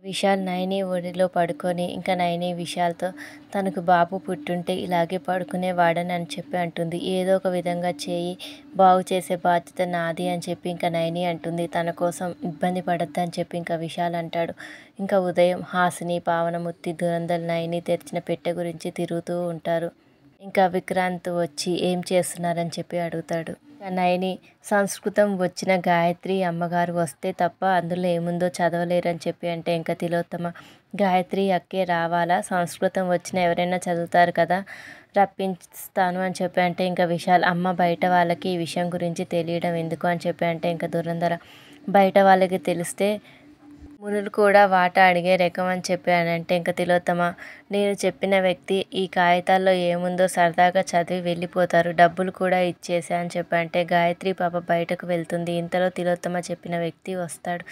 విశాల్ నైని ఒడిలో పడుకొని ఇంకా నైని విశాల్తో తనకు బాబు పుట్టుంటే ఇలాగే పడుకునేవాడని అని చెప్పి అంటుంది. ఏదో ఒక విధంగా చేయి బాగు చేసే బాధ్యత నాది అని చెప్పి ఇంకా నైని అంటుంది. తన కోసం ఇబ్బంది పడద్దని చెప్పి ఇంకా విశాల్ అంటాడు. ఇంకా ఉదయం హాసిని, పావనమూర్తి, దురందర్ నైని తెరిచిన పెట్టె గురించి తిరుగుతూ ఉంటారు. ఇంకా విక్రాంత్ వచ్చి ఏం చేస్తున్నారని చెప్పి అడుగుతాడు. నైని సంస్కృతం వచ్చిన గాయత్రి అమ్మగారు వస్తే తప్ప అందులో ఏముందో చదవలేరని చెప్పి అంటే ఇంకా తిలోత్తమ గాయత్రి అక్కే రావాలా, సంస్కృతం వచ్చిన ఎవరైనా చదువుతారు కదా, రప్పిస్తాను అని చెప్పి అంటే ఇంకా విశాల్ అమ్మ బయట వాళ్ళకి ఈ విషయం గురించి తెలియడం ఎందుకు అని చెప్పి అంటే ఇంకా దురంధర బయట వాళ్ళకి తెలిస్తే మునులు కూడా వాటా అడిగే రకం అని చెప్పానంటే ఇంకా తిలోత్తమ నేను చెప్పిన వ్యక్తి ఈ కాగితాల్లో ఏముందో సరదాగా చదివి వెళ్ళిపోతారు, డబ్బులు కూడా ఇచ్చేసా అని చెప్పంటే గాయత్రి పాప బయటకు వెళ్తుంది. ఇంతలో తిలోత్తమ చెప్పిన వ్యక్తి వస్తాడు.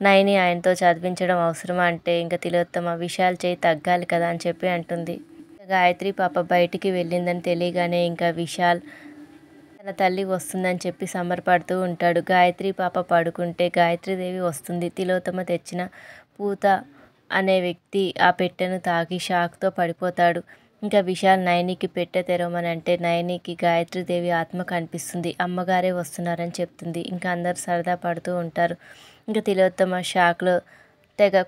నైని ఆయనతో చదివించడం అవసరమా అంటే ఇంకా తిలోత్తమ విశాల్ చేయి తగ్గాలి కదా అని చెప్పి అంటుంది. గాయత్రి పాప బయటికి వెళ్ళిందని తెలియగానే ఇంకా విశాల్ తన తల్లి వస్తుందని చెప్పి సంబరపడుతూ ఉంటాడు. గాయత్రి పాప పడుకుంటే గాయత్రీదేవి వస్తుంది. తిలోత్తమ తెచ్చిన పూత అనే వ్యక్తి ఆ పెట్టెను తాకి షాక్తో పడిపోతాడు. ఇంకా విశాల్ నైనికి పెట్టె తెరవమని అంటే నైనికి గాయత్రీదేవి ఆత్మ కనిపిస్తుంది. అమ్మగారే వస్తున్నారని చెప్తుంది. ఇంకా అందరు సరదా పడుతూ ఉంటారు. ఇంకా తిలోత్తమ షాక్లో తెగ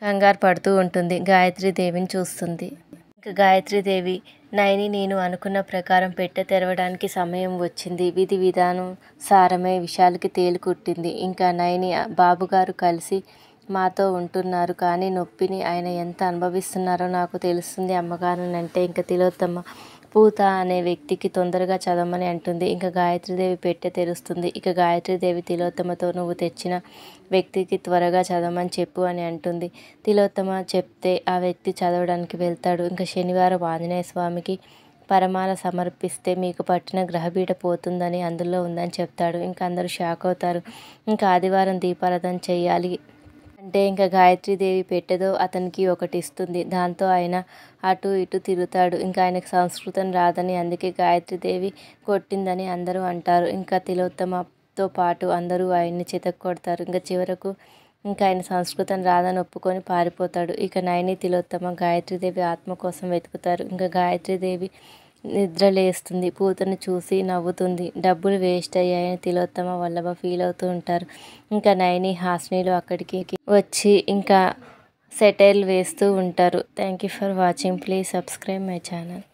కంగారు పడుతూ ఉంటుంది. గాయత్రీదేవిని చూస్తుంది. ఇంకా గాయత్రీదేవి నైని నేను అనుకున్న ప్రకారం పెట్టె తెరవడానికి సమయం వచ్చింది, విధి విధానం సారమే విశాల్కి తేలికొట్టింది. ఇంకా నైని బాబుగారు కలిసి మాతో ఉంటున్నారు కానీ నొప్పిని ఆయన ఎంత అనుభవిస్తున్నారో నాకు తెలుస్తుంది అమ్మగారు అంటే ఇంకా తిలోత్తమ పూత అనే వ్యక్తికి తొందరగా చదవమని అంటుంది. ఇంకా గాయత్రీదేవి పెట్టె తెరుస్తుంది. ఇక గాయత్రీదేవి తిలోత్తమతో నువ్వు తెచ్చిన వ్యక్తికి త్వరగా చదవమని చెప్పు అని అంటుంది. తిలోత్తమ చెప్తే ఆ వ్యక్తి చదవడానికి వెళ్తాడు. ఇంకా శనివారం ఆంజనేయ స్వామికి పరమాల సమర్పిస్తే మీకు పట్టిన గ్రహపీడ పోతుందని అందులో ఉందని చెప్తాడు. ఇంకా అందరూ షాక్ అవుతారు. ఇంకా ఆదివారం దీపారాధన చెయ్యాలి అంటే ఇంకా గాయత్రీదేవి పెట్టెదో అతనికి ఒకటి ఇస్తుంది. దాంతో ఆయన అటు ఇటు తిరుగుతాడు. ఇంకా ఆయనకు సంస్కృతం రాదని అందుకే గాయత్రీదేవి కొట్టిందని అందరూ అంటారు. ఇంకా తిలోత్తమతో పాటు అందరూ ఆయన్ని చితక్కొడతారు. ఇంకా చివరకు ఇంకా ఆయన సంస్కృతం రాదని ఒప్పుకొని పారిపోతాడు. ఇక నైని తిలోత్తమ గాయత్రీదేవి ఆత్మ కోసం వెతుకుతారు. ఇంకా గాయత్రీదేవి నిద్రలేస్తుంది. పూతను చూసి నవ్వుతుంది. డబ్బులు వేస్ట్ అయ్యాయని తిలోత్తమ వల్లభ ఫీల్ అవుతూ ఉంటారు. ఇంకా నైని హాసినిలు అక్కడికి వచ్చి ఇంకా సెటైల్ వేస్తూ ఉంటారు. Thank you for watching. Please subscribe my channel.